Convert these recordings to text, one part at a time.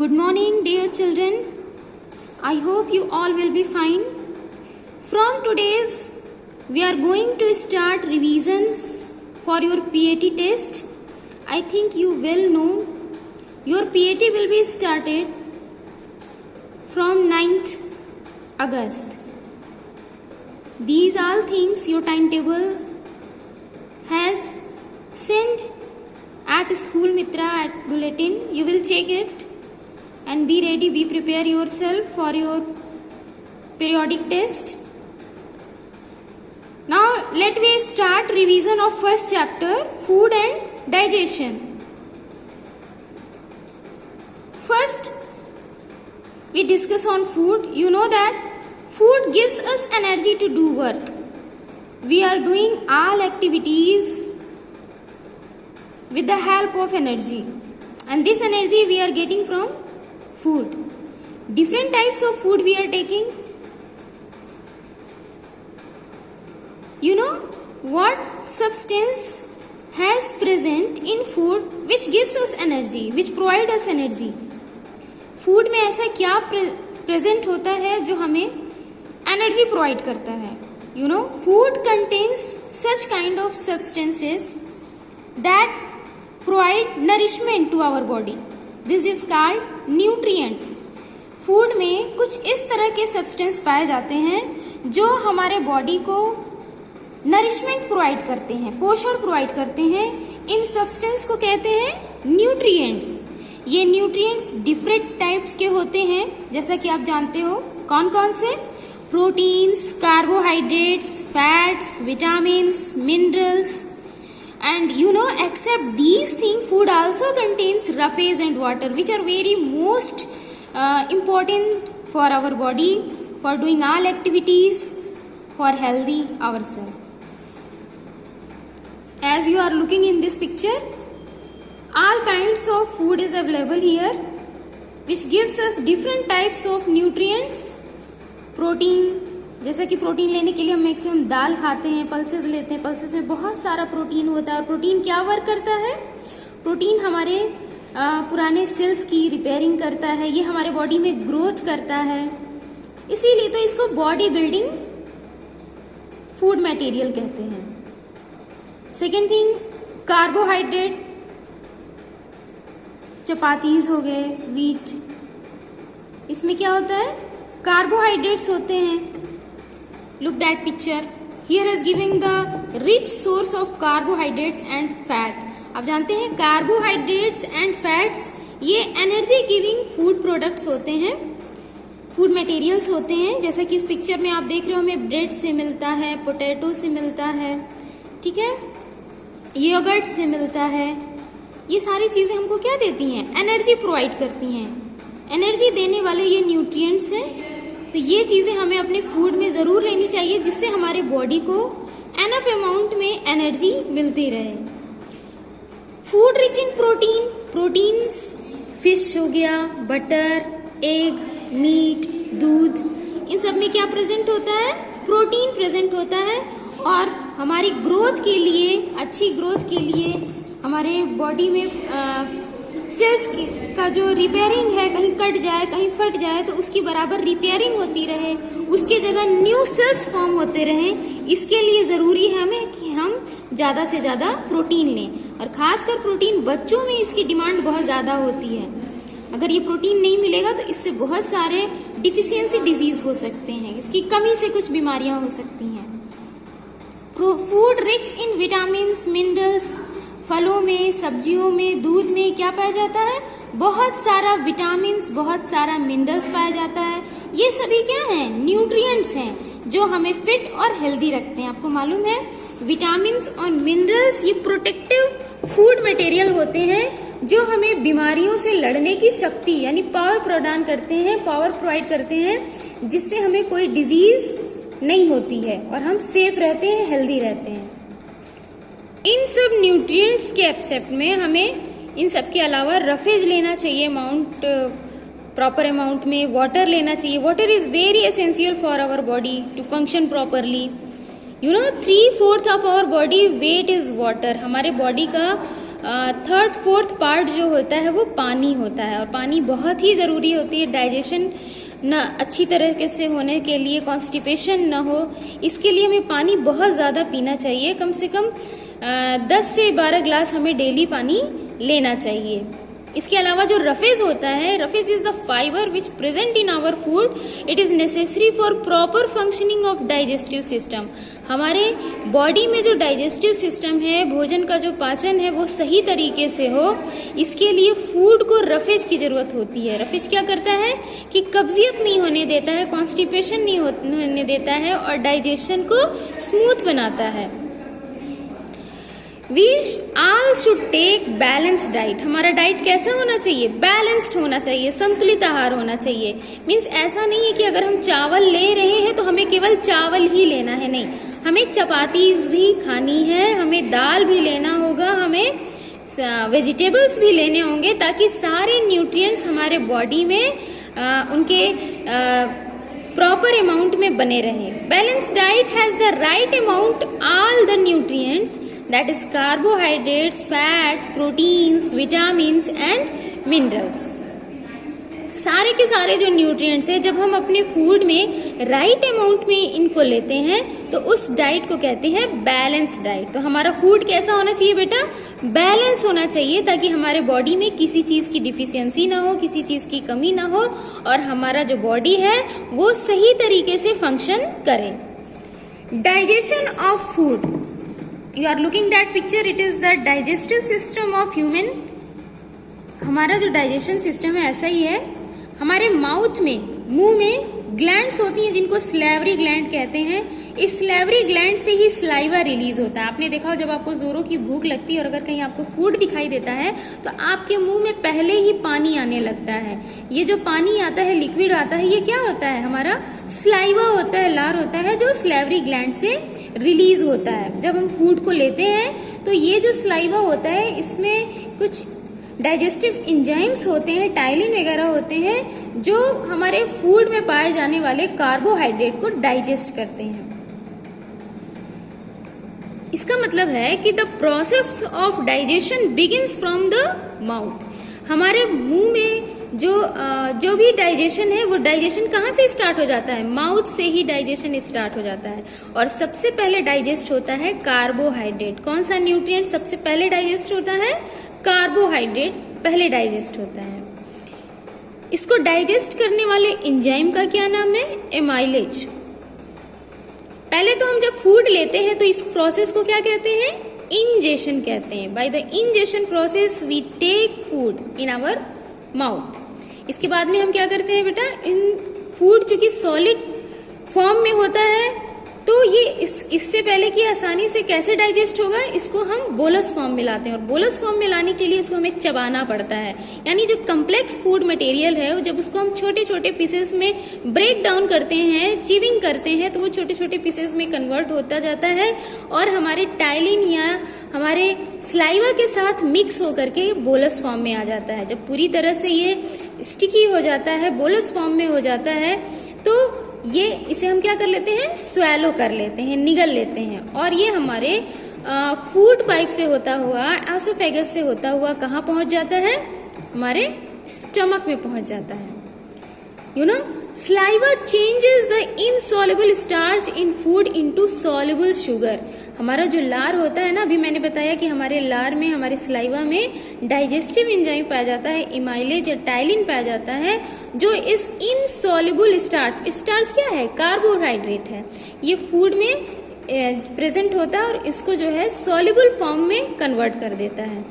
Good morning, dear children. I hope you all will be fine. From today's, we are going to start revisions for your PAT test. I think you well know your PAT will be started from 9th August. These all things your timetable has sent at School Mitra at bulletin. You will check it and be ready, be prepare yourself for your periodic test. Now let me start revision of first chapter, food and digestion. First we discuss on food. You know that food gives us energy to do work. We are doing all activities with the help of energy, and this energy we are getting from food. Different types of food we are taking. You know what substance has present in food which gives us energy, which provide us energy. Food में ऐसा क्या present होता है जो हमें energy provide करता है? You know, food contains such kind of substances that provide nourishment to our body. This is called nutrients. Food में कुछ इस तरह के सब्सटेंस पाए जाते हैं जो हमारे बॉडी को नरिशमेंट प्रोवाइड करते हैं, पोषण प्रोवाइड करते हैं. इन सब्सटेंस को कहते हैं न्यूट्रिएंट्स. ये न्यूट्रिएंट्स डिफरेंट टाइप्स के होते हैं, जैसा कि आप जानते हो. कौन कौन से? Proteins, carbohydrates, fats, vitamins, minerals. And you know, except these things, food also contains roughage and water, which are very most important for our body, for doing all activities, for healthy ourselves. As you are looking in this picture, all kinds of food is available here, which gives us different types of nutrients. Protein, जैसा कि protein लेने के लिए हम maximum दाल खाते हैं, pulses लेते हैं. पल्सेस में बहुत सारा प्रोटीन होता है. और प्रोटीन क्या वर्क करता है? प्रोटीन हमारे पुराने सेल्स की रिपेयरिंग करता है. ये हमारे बॉडी में ग्रोथ करता है. इसीलिए तो इसको बॉडी बिल्डिंग फूड मटेरियल कहते हैं. Second thing, carbohydrate. चपातीज हो गए, वीट, इसमें क्या होता है? कार्बोहाइड्रेट्स होते हैं. Look that picture. Here is giving the rich source of carbohydrates and fat. आप जानते हैं कार्बोहाइड्रेट्स एंड फैट्स ये एनर्जी गिविंग फूड प्रोडक्ट्स होते हैं, फूड मटेरियल्स होते हैं. जैसा कि इस पिक्चर में आप देख रहे हो, हमें ब्रेड से मिलता है, पोटैटो से मिलता है, ठीक है, योगर्ट से मिलता है. ये सारी चीजें हमको क्या देती हैं? एनर्जी प्रोवाइड करती हैं. एनर्जी देने वाले ये न्यूट्रिएंट्स हैं. तो ये चीजें हमें अपने फूड में जरूर लेनी चाहिए, जिससे हमारे बॉडी को एनफ अमाउंट में एनर्जी मिलती रहे. Food rich in protein. Proteins, fish हो गया, बटर, एग, मीट, दूध, इन सब में क्या प्रेजेंट होता है? प्रोटीन प्रेजेंट होता है. और हमारी ग्रोथ के लिए, अच्छी ग्रोथ के लिए, हमारे बॉडी में सेल्स का जो रिपेयरिंग है, कहीं कट जाए, कहीं फट जाए, तो उसकी बराबर रिपेयरिंग होती रहे, उसके जगह न्यू सेल्स फॉर्म होते रहे. इसके लिए जरूरी है हमें कि हम ज्यादा से ज्यादा प्रोटीन लें. और खासकर प्रोटीन, बच्चों में इसकी डिमांड बहुत ज्यादा होती है. अगर ये प्रोटीन नहीं मिलेगा तो इससे बहुत सारे डिफिशियंसी डिजीज हो सकते हैं. इसकी कमी से कुछ बीमारियां हो सकती हैं. Food rich in vitamin, minerals. फलों में, सब्जियों में, दूध में क्या पाया जाता है? बहुत सारा विटामिन्स, बहुत सारा मिनरल्स पाया जाता है. ये सभी क्या हैं? न्यूट्रिएंट्स हैं जो हमें फिट और हेल्दी रखते हैं. आपको मालूम है, विटामिन्स और मिनरल्स ये प्रोटेक्टिव फूड मटेरियल होते हैं जो हमें बीमारियों से लड़ने की शक्ति यानी पावर प्रदान करते हैं, पावर प्रोवाइड करते हैं, जिससे हमें कोई डिजीज नहीं होती है और हम सेफ रहते हैं, हेल्दी रहते हैं. इन सब न्यूट्रिएंट्स के एक्सेप्ट में हमें इन सब के अलावा रफेज लेना चाहिए अमाउंट, प्रॉपर अमाउंट में. वाटर लेना चाहिए. Water is very essential for our body to function properly. You know, 3/4 of our body weight is water. हमारे बॉडी का थर्ड फोर्थ पार्ट जो होता है वो पानी होता है, और पानी बहुत ही ज़रूरी होती है डाइजेशन न अच्छी तरीके से होने के लिए, कॉन्स्टिपेशन ना हो, इसके लिए हमें पानी बहुत ज़्यादा पीना चाहिए। कम से कम 10 से 12 ग्लास हमें डेली पानी लेना चाहिए। इसके अलावा जो रफेज होता है, roughage is the fiber which present in our food, it is necessary for proper functioning of digestive system. हमारे बॉडी में जो डाइजेस्टिव सिस्टम है, भोजन का जो पाचन है वो सही तरीके से हो, इसके लिए फूड को रफेज की ज़रूरत होती है। रफेज क्या करता है कि कब्जियत नहीं होने देता है, कॉन्स्टिपेशन नहीं होने देता है, और डाइजेशन को स्मूथ बनाता है। We all should take balanced diet। हमारा डाइट कैसा होना चाहिए? बैलेंस्ड होना चाहिए, संतुलित आहार होना चाहिए। मीन्स ऐसा नहीं है कि अगर हम चावल ले रहे हैं तो हमें केवल चावल ही लेना है, नहीं, हमें चपातीज भी खानी है, हमें दाल भी लेना होगा, हमें वेजिटेबल्स भी लेने होंगे, ताकि सारे न्यूट्रिएंट्स हमारे बॉडी में उनके प्रॉपर अमाउंट में बने रहें। Balanced diet has the right amount all the nutrients, that is carbohydrates, fats, proteins, vitamins and minerals। सारे के सारे जो न्यूट्रिएंट्स हैं, जब हम अपने फूड में राइट अमाउंट में इनको लेते हैं तो उस डाइट को कहते हैं बैलेंस डाइट। तो हमारा फूड कैसा होना चाहिए बेटा? बैलेंस होना चाहिए, ताकि हमारे बॉडी में किसी चीज़ की डिफिशियंसी ना हो, किसी चीज़ की कमी ना हो, और हमारा जो बॉडी है वो सही तरीके से फंक्शन करे। Digestion of food, you are looking that picture, it is the digestive system of human। हमारा जो डाइजेशन सिस्टम है ऐसा ही है। हमारे माउथ में, मुंह में ग्लैंड्स होती हैं जिनको स्लेवरी ग्लैंड कहते हैं। इस स्लेवरी ग्लैंड से ही स्लाइवा रिलीज होता है। आपने देखा हो जब आपको जोरों की भूख लगती है और अगर कहीं आपको फूड दिखाई देता है तो आपके मुंह में पहले ही पानी आने लगता है। ये जो पानी आता है, लिक्विड आता है, ये क्या होता है? हमारा स्लाइवा होता है, लार होता है, जो स्लेवरी ग्लैंड से रिलीज होता है। जब हम फूड को लेते हैं तो ये जो स्लाइवा होता है, इसमें कुछ डाइजेस्टिव एंजाइम्स होते हैं, टाइलिन वगैरह होते हैं, जो हमारे फूड में पाए जाने वाले कार्बोहाइड्रेट को डाइजेस्ट करते हैं। इसका मतलब है कि the process of digestion begins from the mouth. हमारे मुंह में जो भी डाइजेशन है वो डाइजेशन कहाँ से स्टार्ट हो जाता है? माउथ से ही डाइजेशन स्टार्ट हो जाता है। और सबसे पहले डाइजेस्ट होता है कार्बोहाइड्रेट। कौन सा न्यूट्रिएंट सबसे पहले डाइजेस्ट होता है? कार्बोहाइड्रेट पहले डाइजेस्ट होता है। इसको डाइजेस्ट करने वाले एंजाइम का क्या नाम है? एमाइलेज। पहले तो हम जब फूड लेते हैं तो इस प्रोसेस को क्या कहते हैं? इंजेशन कहते हैं। By the ingestion process we take food in our mouth. इसके बाद में हम क्या करते हैं बेटा? इन फूड चूंकि सॉलिड फॉर्म में होता है तो ये इससे पहले कि आसानी से कैसे डाइजेस्ट होगा, इसको हम बोलस फॉर्म में लाते हैं, और बोलस फॉर्म में लाने के लिए इसको हमें चबाना पड़ता है। यानी जो कम्प्लेक्स फूड मटेरियल है, जब उसको हम छोटे छोटे पीसेस में ब्रेक डाउन करते हैं, चीविंग करते हैं, तो वो छोटे छोटे पीसेस में कन्वर्ट होता जाता है और हमारे टाइलिन या हमारे स्लाइवा के साथ मिक्स होकर के बोलस फॉर्म में आ जाता है। जब पूरी तरह से ये स्टिकी हो जाता है, बोलस फॉर्म में हो जाता है, तो ये इसे हम क्या कर लेते हैं? स्वेलो कर लेते हैं, निगल लेते हैं, और ये हमारे फूड पाइप से होता हुआ, एसोफेगस से होता हुआ कहाँ पहुंच जाता है? हमारे स्टमक में पहुंच जाता है। You know, saliva changes the insoluble starch in food into soluble sugar. हमारा जो लार होता है ना, अभी मैंने बताया कि हमारे लार में, हमारे स्लाइवा में डाइजेस्टिव एंजाइम पाया जाता है, इमाइलेज या टाइलिन पाया जाता है, जो इस इनसॉल्युबल स्टार्च क्या है? कार्बोहाइड्रेट है। ये फूड में प्रेजेंट होता है और इसको जो है सॉल्युबल फॉर्म में कन्वर्ट कर देता है।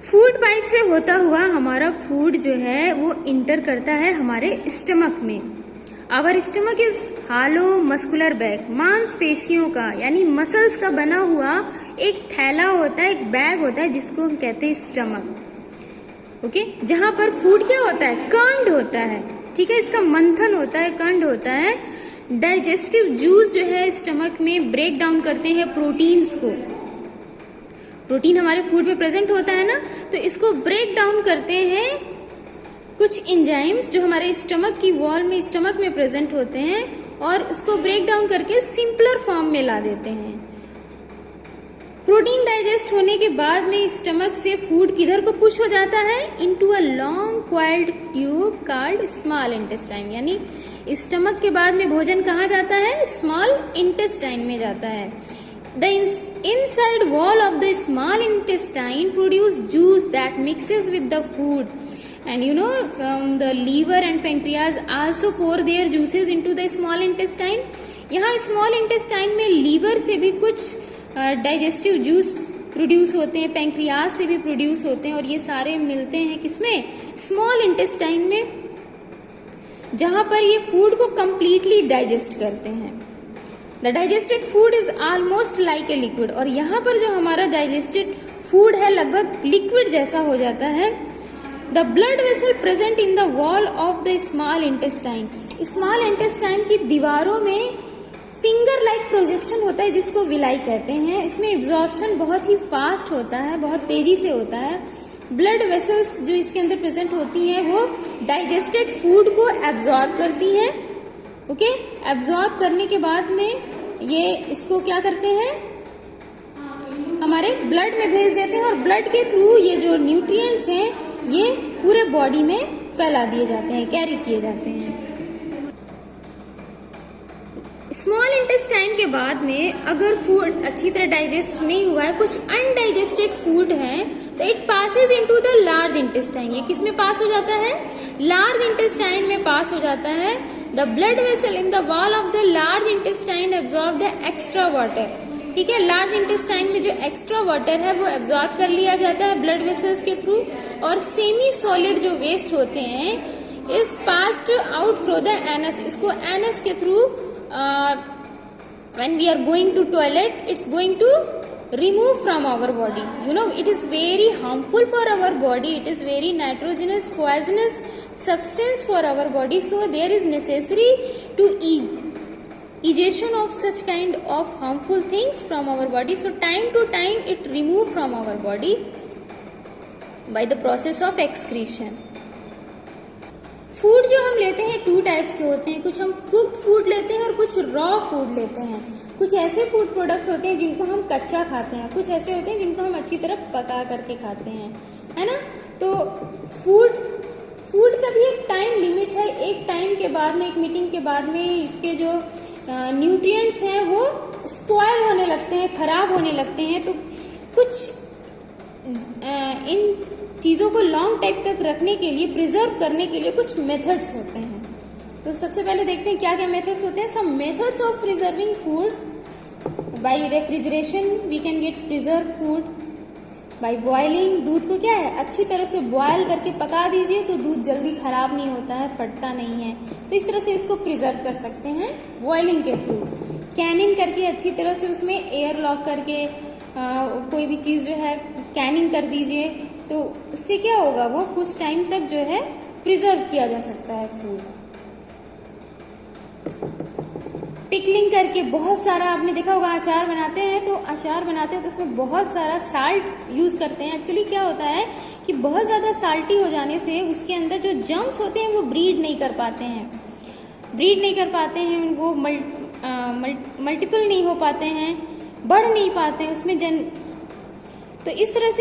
फूड पाइप से होता हुआ हमारा फूड जो है वो इंटर करता है हमारे स्टमक में। Our stomach is hollow muscular bag. मांसपेशियों का यानी मसल्स का बना हुआ एक थैला होता है, एक बैग होता है, जिसको हम कहते हैं स्टमक। ओके, जहां पर फूड क्या होता है? कंड होता है। ठीक है, इसका मंथन होता है, कंड होता है। डाइजेस्टिव जूस जो है स्टमक में ब्रेक डाउन करते हैं प्रोटीन्स को। प्रोटीन हमारे फूड में प्रेजेंट होता है ना, तो इसको ब्रेक डाउन करते हैं कुछ एंजाइम्स जो हमारे स्टमक की वॉल में, स्टमक में प्रेजेंट होते हैं, और उसको ब्रेक डाउन करके सिंपलर फॉर्म में ला देते हैं। प्रोटीन डाइजेस्ट होने के बाद में स्टमक से फूड किधर को पुश हो जाता है, into a long coiled tube called small intestine. यानी स्टमक के बाद में भोजन कहाँ जाता है, स्मॉल इंटेस्टाइन में जाता है। The inside wall of the small intestine produce juice that mixes with the food, and you know the liver and pancreas also pour their juices into the small intestine। यहाँ small intestine में liver से भी कुछ digestive juice produce होते हैं, pancreas से भी produce होते हैं, और ये सारे मिलते हैं किसमें, स्मॉल इंटेस्टाइन में, जहाँ पर ये फूड को कंप्लीटली डाइजेस्ट करते हैं। The digested food is almost like a liquid, और यहाँ पर जो हमारा डाइजेस्टेड फूड है लगभग लिक्विड जैसा हो जाता है। The blood vessel present in the wall of the small intestine, small intestine की दीवारों में फिंगर लाइक प्रोजेक्शन होता है जिसको विलाई कहते हैं। इसमें एब्जॉर्प्शन बहुत ही फास्ट होता है, बहुत तेजी से होता है। ब्लड वेसल्स जो इसके अंदर प्रेजेंट होती हैं वो डाइजेस्टेड फूड को एब्जॉर्ब करती हैं। ओके, एब्जॉर्ब करने के बाद में ये इसको क्या करते हैं, हमारे ब्लड में भेज देते हैं, और ब्लड के थ्रू ये जो न्यूट्रिएंट्स हैं ये पूरे बॉडी में फैला दिए जाते हैं, कैरी किए जाते हैं। स्मॉल इंटेस्टाइन के बाद में अगर फूड अच्छी तरह डाइजेस्ट नहीं हुआ है, कुछ अनडाइजेस्टेड फूड है, तो it Passage into the large intestine. ये किस में पास हो जाता है, लार्ज इंटेस्टाइन में पास हो जाता है। The blood vessel in the wall of the large intestine absorb the extra water. ठीक है, लार्ज इंटेस्टाइन में जो एक्स्ट्रा वाटर है वो एब्जॉर्ब कर लिया जाता है ब्लड वेसल्स के थ्रू, और सेमी सॉलिड जो वेस्ट होते हैं is passed out through the anus. इसको एनस के through when we are going to toilet, it's going to remove from our body. You know, it is very harmful for our body. It is very nitrogenous, poisonous substance for our body. So there is necessary to ejection of such kind of harmful things from our body. So time to time it remove from our body by the process of excretion. Food जो हम लेते हैं two types के होते हैं, कुछ हम cooked food लेते हैं और कुछ रॉ फूड लेते हैं। कुछ ऐसे फूड प्रोडक्ट होते हैं जिनको हम कच्चा खाते हैं, कुछ ऐसे होते हैं जिनको हम अच्छी तरह पका करके खाते हैं, है ना। तो फूड का भी एक टाइम लिमिट है। एक टाइम के बाद में, एक मीटिंग के बाद में इसके जो न्यूट्रिएंट्स हैं वो स्पॉयल होने लगते हैं, खराब होने लगते हैं। तो कुछ इन चीज़ों को लॉन्ग टाइम तक रखने के लिए, प्रिजर्व करने के लिए कुछ मेथड्स होते हैं। तो सबसे पहले देखते हैं क्या क्या मेथड्स होते हैं। Some methods of preserving food. By refrigeration we can get preserve food. By boiling, दूध को क्या है अच्छी तरह से बॉयल करके पका दीजिए तो दूध जल्दी खराब नहीं होता है, फटता नहीं है। तो इस तरह से इसको प्रिजर्व कर सकते हैं बॉइलिंग के थ्रू। कैनिंग करके अच्छी तरह से उसमें एयर लॉक करके कोई भी चीज़ जो है कैनिंग कर दीजिए, तो उससे क्या होगा, वो कुछ टाइम तक जो है प्रिजर्व किया जा सकता है फूड। पिकलिंग करके बहुत सारा, आपने देखा होगा अचार बनाते हैं, तो अचार बनाते हैं तो उसमें बहुत सारा साल्ट यूज़ करते हैं। एक्चुअली क्या होता है कि बहुत ज़्यादा साल्टी हो जाने से उसके अंदर जो जर्म्स होते हैं वो ब्रीड नहीं कर पाते हैं, वो मल्टीपल नहीं हो पाते हैं, बढ़ नहीं पाते हैं उसमें तो इस तरह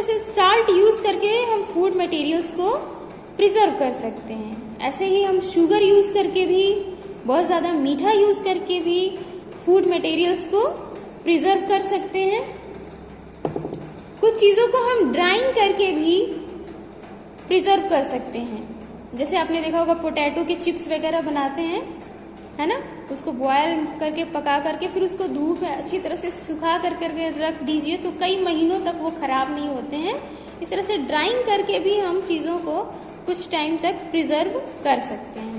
से साल्ट यूज़ करके हम फूड मटेरियल्स को प्रिजर्व कर सकते हैं। ऐसे ही हम शुगर यूज़ करके भी, बहुत ज़्यादा मीठा यूज़ करके भी फूड मटेरियल्स को प्रिजर्व कर सकते हैं। कुछ चीज़ों को हम ड्राइंग करके भी प्रिजर्व कर सकते हैं। जैसे आपने देखा होगा पोटैटो के चिप्स वगैरह बनाते हैं, है ना, उसको बॉयल करके पका करके फिर उसको धूप में अच्छी तरह से सुखा करके रख दीजिए तो कई महीनों तक वो खराब नहीं होते हैं। इस तरह से ड्राइंग करके भी हम चीज़ों को कुछ टाइम तक प्रिजर्व कर सकते हैं।